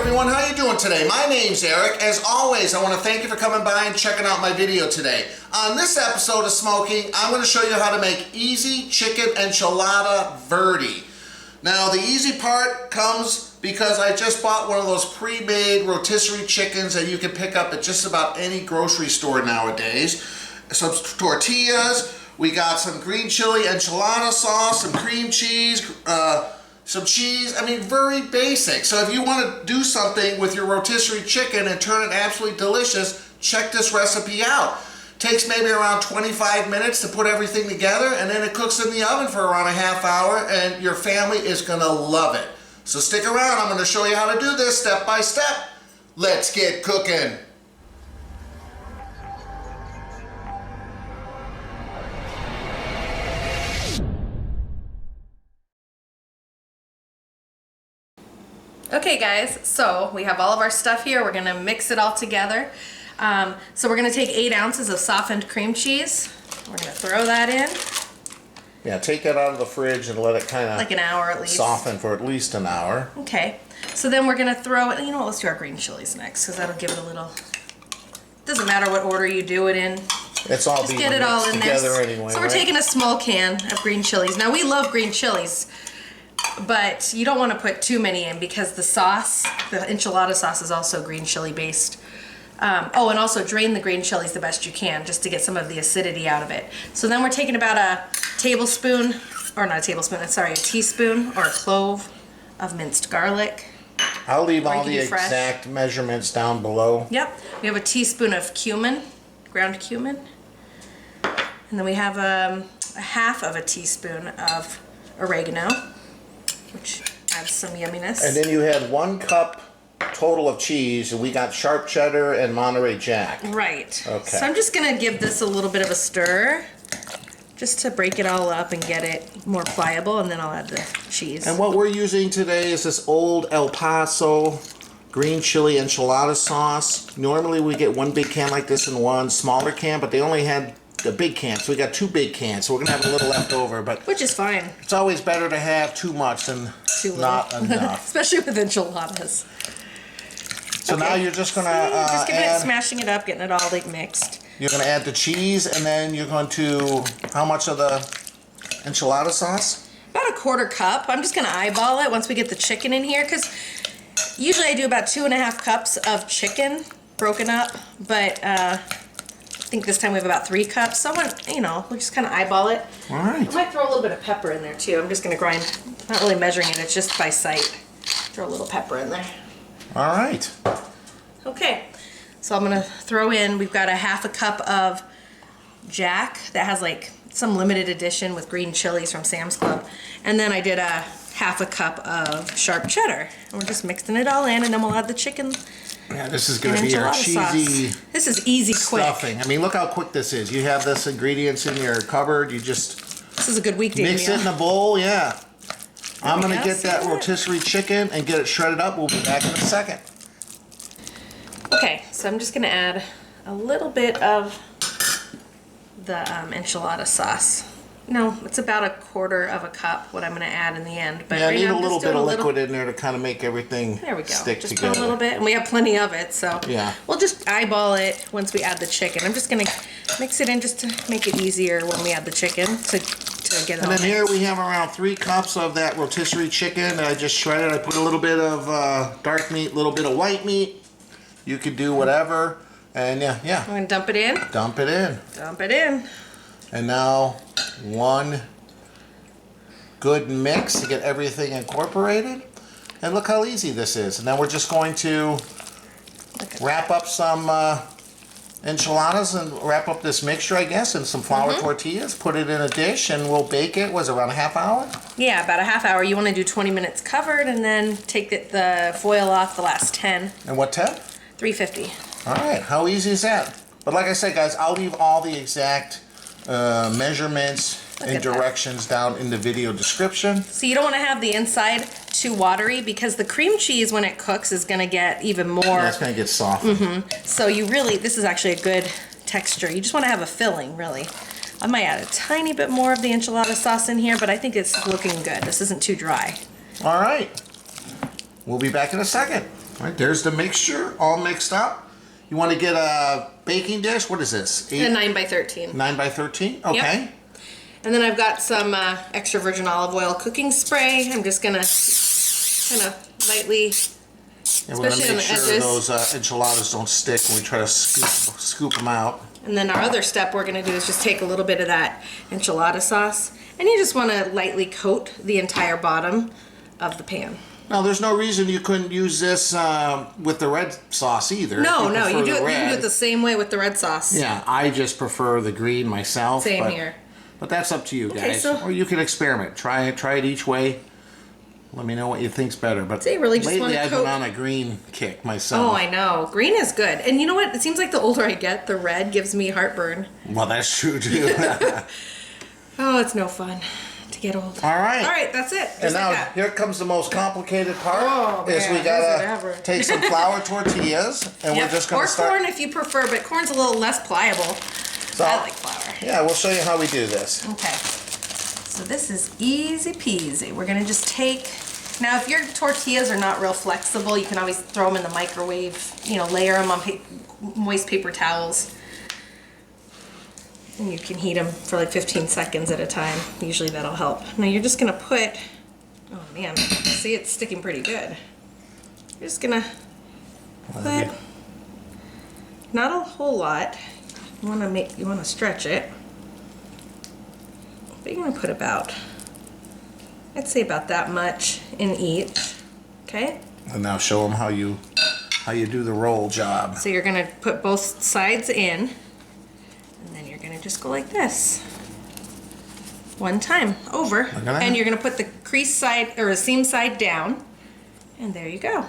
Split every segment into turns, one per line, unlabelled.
everyone, how you doing today? My name's Eric. As always, I want to thank you for coming by and checking out my video today. On this episode of Smo'King, I'm going to show you how to make easy chicken enchilada verde. Now, the easy part comes because I just bought one of those pre-made rotisserie chickens that you can pick up at just about any grocery store nowadays. Some tortillas, we got some green chili enchilada sauce, some cream cheese, some cheese. I mean, very basic. So if you want to do something with your rotisserie chicken and turn it absolutely delicious, check this recipe out. Takes maybe around 25 minutes to put everything together, and then it cooks in the oven for around a half hour, and your family is gonna love it. So stick around, I'm gonna show you how to do this step by step. Let's get cooking.
Okay guys, so we have all of our stuff here. We're gonna mix it all together. So we're gonna take 8 ounces of softened cream cheese. We're gonna throw that in.
Yeah, take that out of the fridge and let it kind of
like an hour at least.
Soften for at least an hour.
Okay, so then we're gonna throw it, you know what, let's do our green chilies next because that'll give it a little, doesn't matter what order you do it in.
It's all
just get it all in there.
Anyway,
so we're taking a small can of green chilies. Now we love green chilies, but you don't want to put too many in because the sauce, the enchilada sauce, is also green chili based. Oh, and also drain the green chilies the best you can just to get some of the acidity out of it. So then we're taking about a tablespoon, or not a tablespoon, sorry, a teaspoon or a clove of minced garlic.
I'll leave all the exact measurements down below.
Yep. We have a teaspoon of cumin, ground cumin. And then we have a half of a teaspoon of oregano, which adds some yumminess.
And then you had 1 cup total of cheese, and we got Sharp Cheddar and Monterey Jack.
Right.
Okay.
So I'm just gonna give this a little bit of a stir, just to break it all up and get it more pliable, and then I'll add the cheese.
And what we're using today is this old El Paso green chili enchilada sauce. Normally we get 1 big can like this and 1 smaller can, but they only had the big can, so we got 2 big cans, so we're gonna have a little left over, but
which is fine.
It's always better to have too much than not enough.
Especially with enchiladas.
So okay. Now you're just gonna
just smashing it up, getting it all like mixed.
You're gonna add the cheese, and then you're going to, how much of the enchilada sauce?
About a 1/4 cup. I'm just gonna eyeball it once we get the chicken in here, because usually I do about 2.5 cups of chicken broken up, but I think this time we have about 3 cups. So you know, we'll just kind of eyeball it.
All right.
I might throw a little bit of pepper in there too. I'm just gonna grind, not really measuring it, it's just by sight. Throw a little pepper in there.
All right.
Okay, so I'm gonna throw in, we've got a 1/2 cup of Jack that has like some limited edition with green chilies from Sam's Club. And then I did a 1/2 cup of Sharp Cheddar. And we're just mixing it all in, and then we'll add the chicken.
Yeah, this is gonna be your cheesy
sauce. This is easy,
stuffing.
quick.
I mean, look how quick this is. You have this ingredients in your cupboard. You just
this is a good weekday
mix
meal.
it in a bowl. Yeah. I'm gonna get that rotisserie chicken and get it shredded up. We'll be back in a second.
Okay, so I'm just gonna add a little bit of the enchilada sauce. No, it's about a 1/4 cup what I'm gonna add in the end. But
yeah, I
right
need
now
a little bit of liquid in there to kind of make everything
there we go.
Stick
just
together.
Put a little bit, and we have plenty of it, so
yeah.
We'll just eyeball it once we add the chicken. I'm just gonna mix it in just to make it easier when we add the chicken to get it all
And then
mixed.
here we have around 3 cups of that rotisserie chicken that I just shredded. I put a little bit of dark meat, a little bit of white meat. You could do whatever, and yeah.
I'm gonna dump it in.
Dump it in.
Dump it in.
And now 1 good mix to get everything incorporated. And look how easy this is. And then we're just going to wrap up some enchiladas and wrap up this mixture, I guess, in some flour tortillas. Put it in a dish, and we'll bake it. Was it around a half hour?
Yeah, about a half hour. You want to do 20 minutes covered, and then take the foil off the last 10.
And what temp?
350.
All right, how easy is that? But like I said, guys, I'll leave all the exact measurements and directions down in the video description.
So you don't want to have the inside too watery, because the cream cheese, when it cooks, is going to get even more.
Yeah, it's going to get soft.
So you really, this is actually a good texture. You just want to have a filling, really. I might add a tiny bit more of the enchilada sauce in here, but I think it's looking good. This isn't too dry.
All right. We'll be back in a second. All right, there's the mixture all mixed up. You want to get a baking dish? What is this?
A 9 by 13.
9 by 13? Okay.
Yep. And then I've got some extra virgin olive oil cooking spray. I'm just gonna kind of lightly,
And we're
especially
gonna
on
make
the
sure
edges.
those enchiladas don't stick when we try to scoop them out.
And then our other step we're gonna do is just take a little bit of that enchilada sauce, and you just want to lightly coat the entire bottom of the pan.
Now, there's no reason you couldn't use this with the red sauce either.
No,
if
no,
prefer
you
the
can do
red.
it the same way with the red sauce.
Yeah, I just prefer the green myself.
Same here.
But that's up to you
Okay,
guys.
so-
Or you can experiment. Try it each way. Let me know what you think's better. But
So you really just
lately
wanna
I've
coat-
been on a green kick myself.
Oh, I know. Green is good. And you know what? It seems like the older I get, the red gives me heartburn.
Well, that's true too.
Oh, it's no fun to get old.
All right.
All right, that's it. Just
And now
like that.
here comes the most complicated part.
Oh,
is
man,
we
is it ever.
gotta take some flour tortillas and
Yep.
we're just gonna
or
start.
corn if you prefer, but corn's a little less pliable.
So-
I like flour.
Yeah, we'll show you how we do this.
Okay. So this is easy peasy. We're gonna just take, now if your tortillas are not real flexible, you can always throw them in the microwave, you know, layer them on moist paper towels. And you can heat them for like 15 seconds at a time. Usually that'll help. Now you're just gonna put, oh man, see it's sticking pretty good. You're just gonna put, not a whole lot. You wanna stretch it. But you're gonna put about, I'd say about that much in each, okay?
And now show them how you do the roll job.
So you're gonna put both sides in, and then you're gonna just go like this. One time, over.
at that.
And you're gonna put the crease side, or the seam side down, and there you go.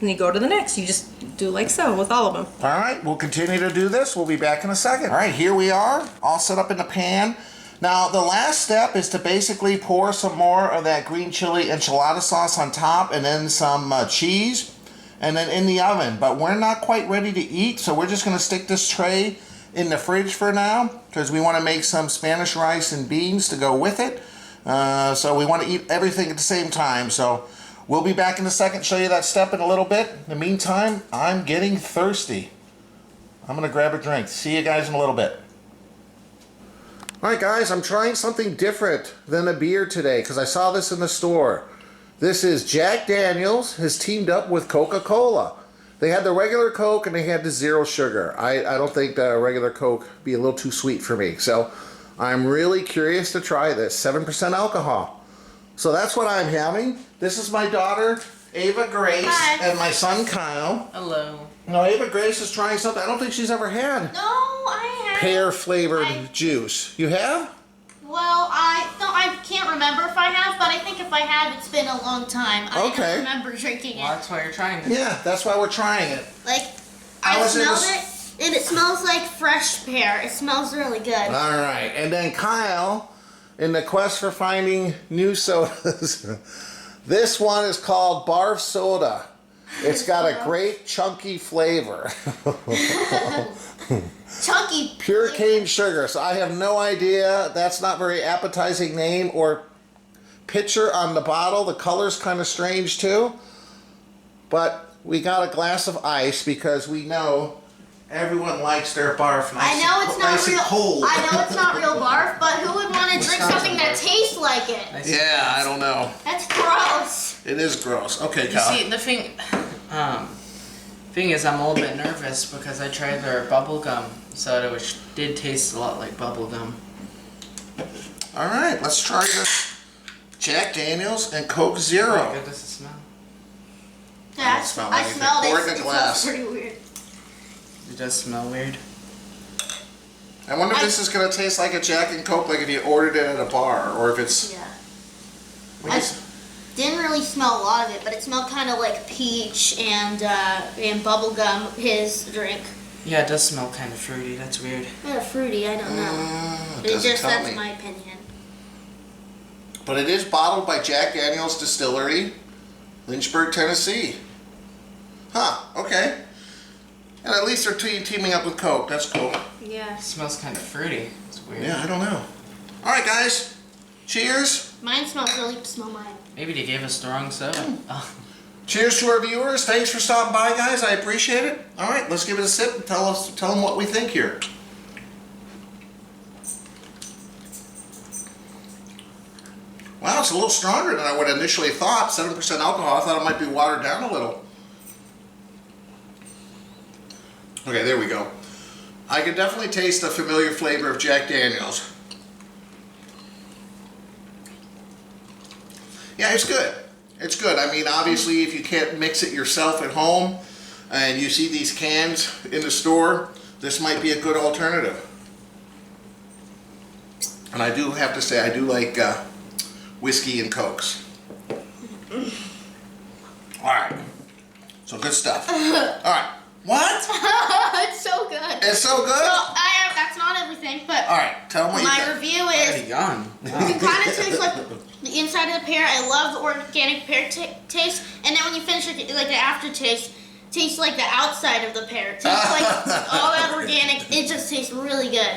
And you go to the next, you just do like so with all of them.
All right, we'll continue to do this. We'll be back in a second. All right, here we are, all set up in the pan. Now, the last step is to basically pour some more of that green chili enchilada sauce on top and then some cheese and then in the oven. But we're not quite ready to eat, so we're just gonna stick this tray in the fridge for now because we wanna make some Spanish rice and beans to go with it. So we wanna eat everything at the same time. So we'll be back in a second, show you that step in a little bit. In the meantime, I'm getting thirsty. I'm gonna grab a drink. See you guys in a little bit. Alright guys, I'm trying something different than a beer today because I saw this in the store. This is Jack Daniels has teamed up with Coca-Cola. They had the regular Coke and they had the zero sugar. I don't think the regular Coke be a little too sweet for me. So I'm really curious to try this. 7% alcohol. So that's what I'm having. This is my daughter, Ava Grace,
Hi.
and my son, Kyle.
Hello.
Now Ava Grace is trying something I don't think she's ever had.
No, I haven't.
Pear flavored
I-
juice. You have?
Well, I can't remember if I have, but I think if I have, it's been a long time. I
Okay.
don't remember drinking
Well,
it.
that's why you're trying it.
Yeah, that's why we're trying it.
Like,
I
I
was in
smelled
the-
it, and it smells like fresh pear. It smells really good.
All right, and then Kyle, in the quest for finding new sodas, this one is called Barf Soda. It's got a great chunky flavor.
Chunky.
Pure cane sugar, so I have no idea. That's not very appetizing name or picture on the bottle. The color's kind of strange too. But we got a glass of ice because we know everyone likes their barf nice,
I know it's not
nice
real.
and cold.
I know it's not real barf, but who would want to drink something that tastes like it?
Yeah, I don't know.
That's gross.
It is gross. Okay,
You
Kyle.
see, the thing is, I'm a little bit nervous because I tried their bubblegum soda, which did taste a lot like bubblegum.
All right, let's try this Jack Daniels and Coke
Oh my
Zero.
goodness, it smells.
Yeah,
Don't smell
I
anything.
smelled
Pour
it.
it in a
It
glass.
smells pretty weird.
It does smell weird.
I wonder if this is gonna taste like a Jack and Coke, like if you ordered it at a bar, or if it's.
Yeah.
What is-
Didn't really smell a lot of it, but it smelled kind of like peach and bubblegum, his drink.
Yeah, it does smell kind of fruity. That's weird.
Kind of fruity, I don't know.
it
It
doesn't
just,
tell
that's
me.
my opinion.
But it is bottled by Jack Daniels Distillery, Lynchburg, Tennessee. Huh, okay. And at least they're teaming up with Coke. That's cool.
Yeah.
It smells kind of fruity. It's weird.
Yeah, I don't know. All right, guys. Cheers.
Mine smells really, smell mine.
Maybe they gave us the wrong soda. Oh,
Cheers to our viewers. Thanks for stopping by, guys. I appreciate it. All right, let's give it a sip and tell them what we think here. Wow, it's a little stronger than I would have initially thought. 7% alcohol. I thought it might be watered down a little. Okay, there we go. I can definitely taste the familiar flavor of Jack Daniels. Yeah, it's good. It's good. I mean, obviously, if you can't mix it yourself at home and you see these cans in the store, this might be a good alternative. And I do have to say, I do like whiskey and Cokes. All right. So good stuff. All right. What?
It's so good.
It's so good?
Well, that's not everything, but
All right. Tell them what you
my
think.
review is
Gone.
it kind of tastes like the inside of the pear. I love the organic pear taste, and then when you finish it, like the aftertaste, tastes like the outside of the pear. It tastes like all that organic. It just tastes really good.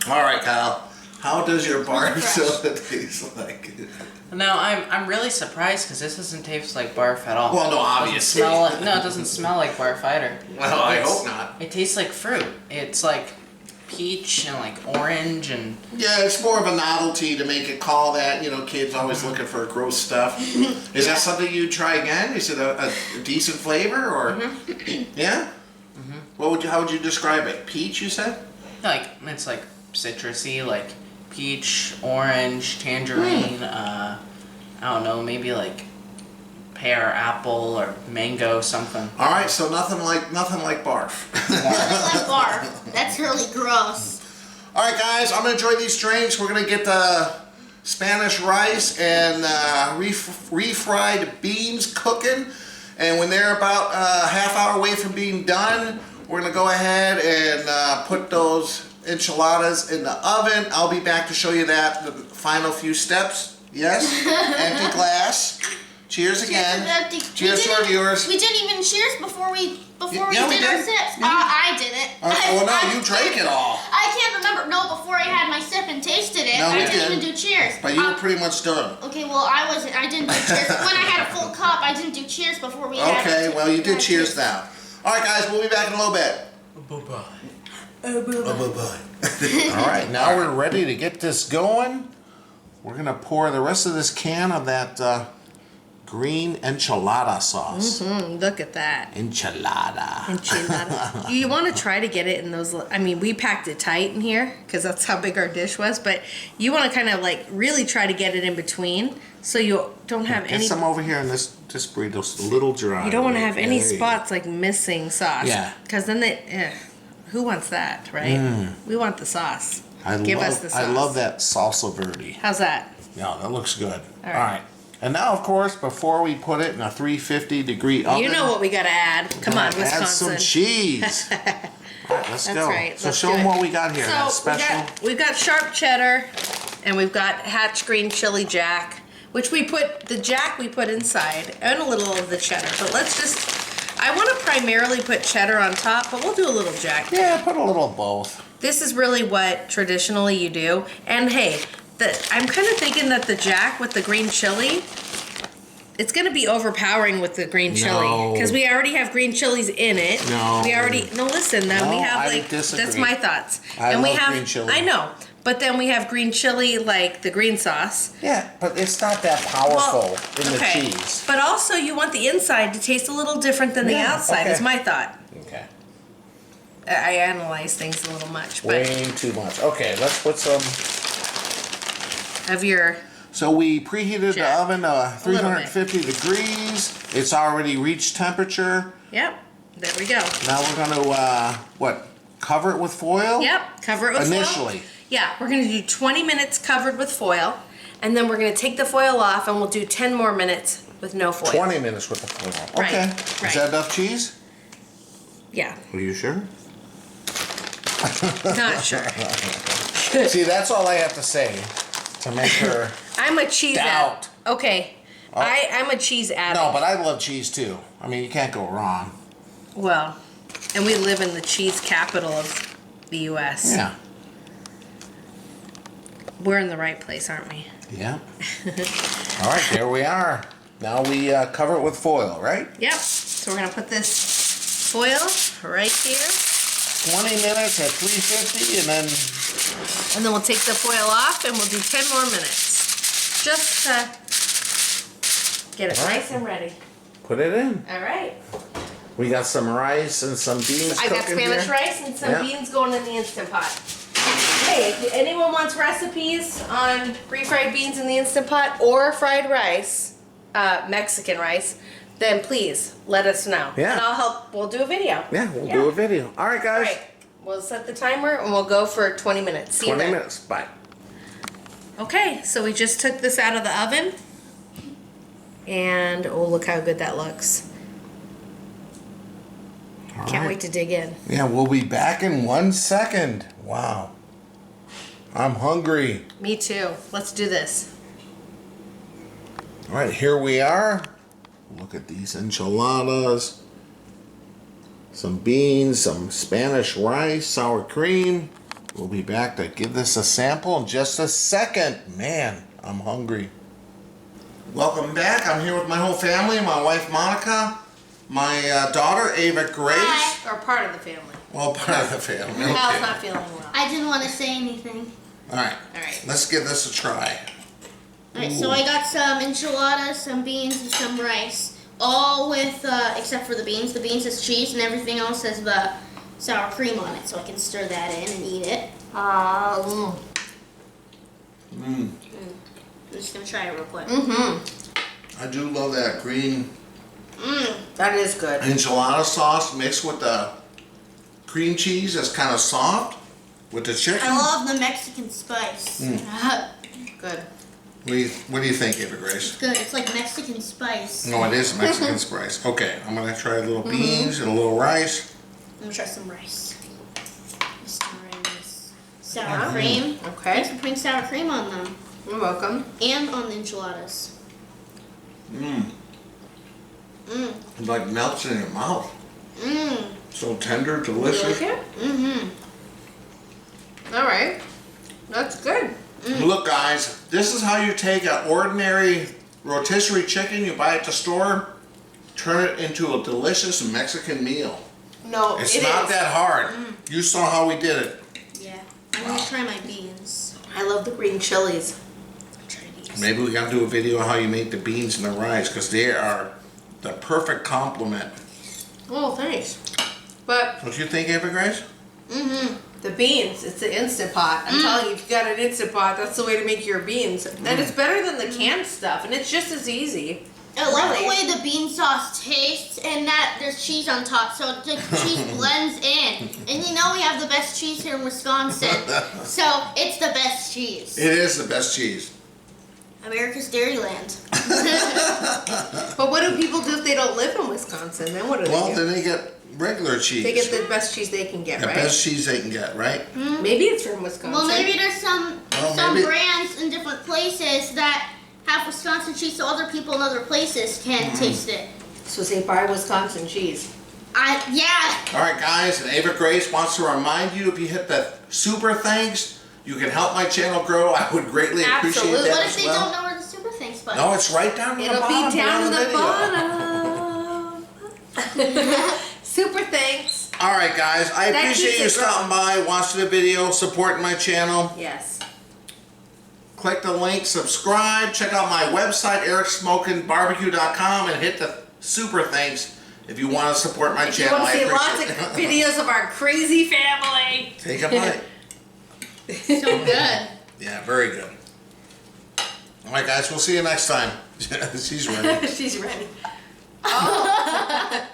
All right, Kyle. How does your bar soda taste like?
No, I'm really surprised because this doesn't taste like barf at all.
Well, no,
It
obviously.
doesn't it doesn't smell like barf either.
Well, I
It's-
hope not.
It tastes like fruit. It's like peach and like orange and
Yeah, it's more of a novelty to make it call that. You know, kids always looking for gross stuff. Is that something you'd try again? Is it a decent flavor or? Yeah. How would you describe it? Peach, you said?
like it's like citrusy, like peach, orange, tangerine. I don't know, maybe like pear, apple, or mango, something.
All right, so nothing like barf.
Really like barf. That's really gross.
All right, guys, I'm gonna enjoy these drinks. We're gonna get the Spanish rice and refried beans cooking, and when they're about a half hour away from being done, we're gonna go ahead and put those enchiladas in the oven. I'll be back to show you that, the final few steps. Yes, empty glass. Cheers again. Cheers to our viewers.
We didn't even cheers before we
Yeah, we
did our
did.
sips.
Yeah.
I didn't.
Well, no, you drank it all.
I can't remember. No, before I had my sip and tasted it,
No,
I
we
didn't
didn't.
even do cheers.
But you were pretty much done.
Okay, well, I didn't do cheers. When I had a full cup, I didn't do cheers before we had
Okay,
it.
well, you did cheers now. All right, guys, we'll be back in a little bit.
Bye-bye.
Bye-bye. All right, now we're ready to get this going. We're going to pour the rest of this can of that green enchilada sauce.
Look at that.
Enchilada.
Enchilada. You want to try to get it in those, I mean, we packed it tight in here because that's how big our dish was, but you want to kind of like really try to get it in between so you don't have
Get
any,
some over here in this burrito's a little dry.
you don't want to have any
There you go.
spots like missing sauce.
Yeah.
Because then who wants that, right? We want the sauce. Give us the sauce.
I love that salsa verde.
How's that?
Yeah, that looks good. All
right.
right. And now, of course, before we put it in a 350-degree oven,
You know what we got to add. Come on,
add
Wisconsin.
some cheese. All right, let's
That's
go.
right.
So
Let's
show
do
them
it.
what we got here. That
So
special.
we've got sharp cheddar, and we've got hatch green chili jack, which we put inside, and a little of the cheddar. But I want to primarily put cheddar on top, but we'll do a little jack.
Yeah, put a little of both.
This is really what traditionally you do. And hey, I'm kind of thinking that the jack with the green chili, it's going to be overpowering with the green chili
No.
because we already have green chilies in it.
No.
Listen. Then we
No,
have
I
like
disagree.
that's my thoughts.
I
and we
love
have
green chili.
I know, but then we have green chili like the green sauce.
Yeah, but it's not that powerful in the
okay.
cheese.
But also you want the inside to taste a little different than the
Yeah,
outside.
okay.
Is my thought.
Okay.
I analyze things a little much, but
Way too much. Okay, let's put some.
of your
So we preheated
Jack.
the oven to 350 degrees. It's already reached temperature.
Yep. There we go.
Now we're going to, cover it with foil?
Yep, cover it with
Initially.
foil. Yeah, we're gonna do 20 minutes covered with foil, and then we're gonna take the foil off and we'll do 10 more minutes with no foil.
20 minutes with the foil.
Right,
Okay.
right.
Is that enough cheese?
Yeah,
Are you sure?
not sure.
See, that's all I have to say to make her.
I'm a cheese
Doubt.
Okay, I'm a cheese addict.
No, but I love cheese too. I mean, you can't go wrong.
Well, and we live in the cheese capital of the U.S.
Yeah.
We're in the right place, aren't we?
Yeah. All right, there we are. Now we cover it with foil, right?
Yep. So we're gonna put this foil right here.
20 minutes at 350
And then we'll take the foil off and we'll do 10 more minutes. Just to get it nice and ready.
put it in.
All right.
We got some rice and some beans
I got
cooking
Spanish
here.
rice and some beans going in the Instant Pot. Hey, if anyone wants recipes on refried beans in the Instant Pot or fried rice, Mexican rice, then please let us know.
Yeah.
And I'll help. We'll do a video.
Yeah, we'll do a video. All right,
All
guys.
right. We'll set the timer and we'll go for 20 minutes. See you
20
then.
minutes. Bye.
Okay, so we just took this out of the oven. And oh, look how good that looks. Can't wait to dig in.
Yeah, we'll be back in 1 second. Wow. I'm hungry.
Me too. Let's do this.
All right, here we are. Look at these enchiladas. Some beans, some Spanish rice, sour cream. We'll be back to give this a sample in just a second. Man, I'm hungry. Welcome back. I'm here with my whole family. My wife, Monica. My daughter, Ava Grace.
Hi.
Or part of the family.
Well, part of the family. Okay.
Hal's not feeling well.
I didn't want to say anything.
All right.
All right.
Let's give this a try.
Alright, so I got some enchiladas, some beans, and some rice. All with, except for the beans. The beans has cheese and everything else has the sour cream on it. So I can stir that in and eat it. I'm just going to try it real quick.
I do love that green
That is good.
enchilada sauce mixed with the cream cheese that's kind of soft with the chicken.
I love the Mexican spice.
Good.
What do you think, Ava Grace?
Good. It's like Mexican spice.
No, it is Mexican spice. Okay, I'm gonna try a little beans and a little rice.
I'm going to try some rice. Sour cream.
Okay.
Thanks for putting sour cream on them.
You're welcome.
And on the enchiladas.
It like melts in your mouth. So tender,
You
delicious.
like it? All right. That's good.
Look, guys, this is how you take an ordinary rotisserie chicken you buy at the store, turn it into a delicious Mexican meal.
No,
It's
it
not
is.
that hard. You saw how we did it.
Yeah. I'm going to try my beans.
I love the green chilies.
Try these.
Maybe we gotta do a video of how you make the beans and the rice, because they are the perfect complement.
Oh, thanks. But
Don't you think, Ava Grace?
the beans, it's the Instant Pot. I'm telling you, if you got an Instant Pot, that's the way to make your beans. And it's better than the canned stuff, and it's just as easy.
I like the
Really?
way the bean sauce tastes and that there's cheese on top, so the cheese blends in. And you know we have the best cheese here in Wisconsin, so it's the best cheese.
It is the best cheese.
America's Dairyland.
But what do people do if they don't live in Wisconsin? Then what do
Well,
they do?
then they get regular cheese.
They get the best cheese they can get,
the
right?
best cheese they can get, right?
Maybe it's from Wisconsin.
Well, maybe there's some
maybe-
brands in different places that have Wisconsin cheese, so other people in other places can taste it.
So say buy Wisconsin cheese.
Yeah.
All right, guys, and Ava Grace wants to remind you, if you hit the super thanks, you can help my channel grow. I would greatly appreciate
Absolutely.
that
What
as
if they
well.
don't know where the super thanks button?
No, it's right down in the
It'll
bottom.
be down
below
the
video.
bottom. Super thanks.
All right, guys, I
That
appreciate
keeps
you
it
stopping by, watching the video, supporting my channel.
Yes.
Click the link, subscribe, check out my website, ericsmokingbbq.com, and hit the super thanks if you want to support my
If you
channel.
want to
I
see lots of
appreciate it.
videos of our crazy family.
Take a bite.
So good.
Yeah, very good. All right, guys, we'll see you next time. She's ready.
She's ready. Oh.